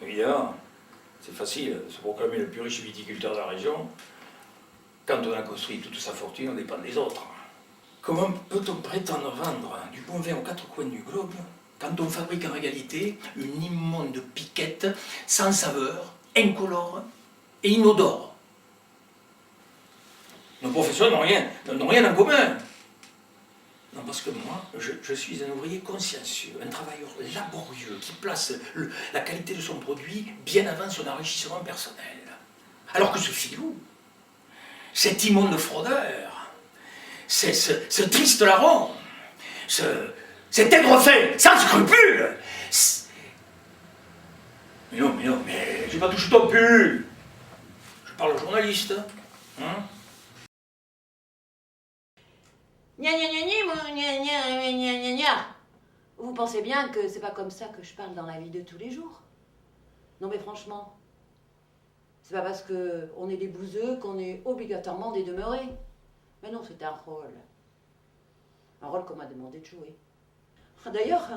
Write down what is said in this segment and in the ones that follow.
Évidemment, c'est facile, se proclamer le plus riche viticulteur de la région. Quand on a construit toute sa fortune, on dépend des autres. Comment peut-on prétendre vendre du bon vin aux quatre coins du globe quand on fabrique en réalité une immonde piquette sans saveur, incolore et inodore? Nos professions n'ont rien en commun. Non, parce que moi, je suis un ouvrier consciencieux, un travailleur laborieux qui place la qualité de son produit bien avant son enrichissement personnel. Alors que ce filou, cet immonde fraudeur, ce triste larron, cet aigrefin sans scrupule. Mais j'ai pas touché ton pull. Je parle au journaliste. Hein? Gna gna gna gna, gna gna gna gna gna. Vous pensez bien que c'est pas comme ça que je parle dans la vie de tous les jours? Non mais franchement, c'est pas parce que on est des bouseux qu'on est obligatoirement des demeurés. Mais non, c'est un rôle. Un rôle qu'on m'a demandé de jouer. D'ailleurs,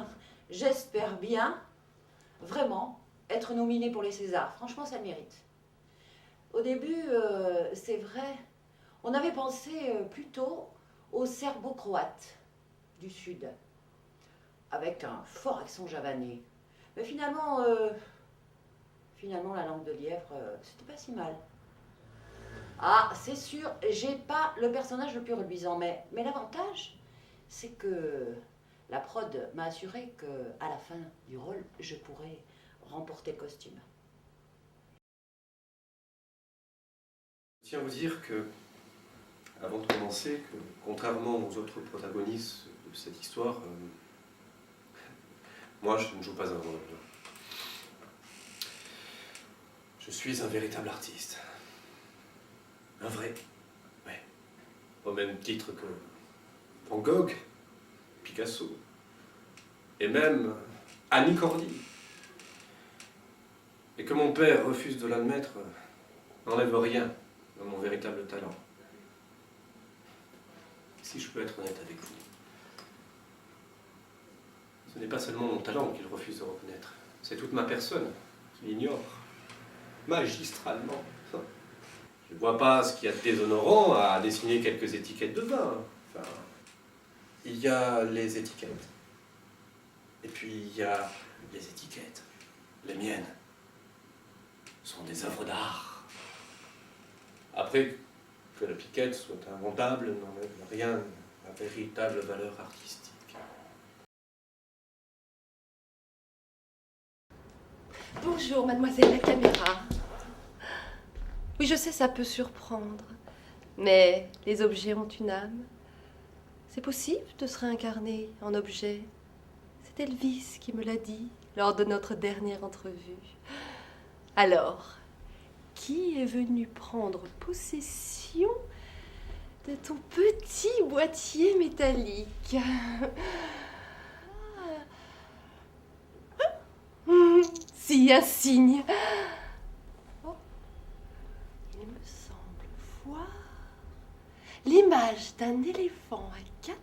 j'espère bien, vraiment, être nominée pour les Césars. Franchement, ça le mérite. Au début, c'est vrai, on avait pensé plutôt aux serbo-croates du Sud, avec un fort accent javanais. Mais finalement, la langue de lièvre, c'était pas si mal. Ah, c'est sûr, j'ai pas le personnage le plus reluisant, mais l'avantage, c'est que la prod m'a assuré qu'à la fin du rôle, je pourrais remporter le costume. Je tiens à vous dire que, avant de commencer, que contrairement aux autres protagonistes de cette histoire, moi je ne joue pas un rôle. Je suis un véritable artiste. Un vrai. Ouais. Au même titre que Van Gogh, Picasso, et même Annie Cordy. Et que mon père refuse de l'admettre n'enlève rien de mon véritable talent. Si je peux être honnête avec vous, ce n'est pas seulement mon talent qu'il refuse de reconnaître, c'est toute ma personne qu'il ignore, magistralement. Je ne vois pas ce qu'il y a de déshonorant à dessiner quelques étiquettes de vin. Enfin, il y a les étiquettes. Et puis il y a les étiquettes. Les miennes sont des œuvres d'art. Après, que la piquette soit inventable n'enlève rien à la véritable valeur artistique. Bonjour, mademoiselle la caméra. Oui, je sais, ça peut surprendre, mais les objets ont une âme. C'est possible de se réincarner en objet. C'est Elvis qui me l'a dit lors de notre dernière entrevue. Alors, qui est venu prendre possession de ton petit boîtier métallique? Si, un signe. Oh, il me semble voir l'image d'un éléphant à 4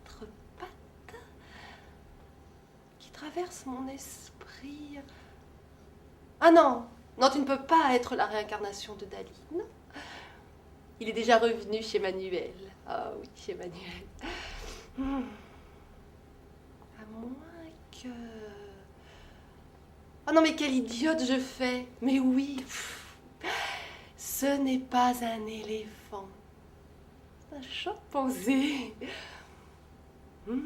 pattes qui traverse mon esprit. Ah non, non, tu ne peux pas être la réincarnation de Dali, non. Il est déjà revenu chez Manuel. Ah oui, chez Manuel. À moins que... Oh non, mais quelle idiote je fais. Mais oui, ce n'est pas un éléphant. C'est un chimpanzé. Il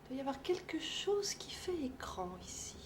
doit y avoir quelque chose qui fait écran ici.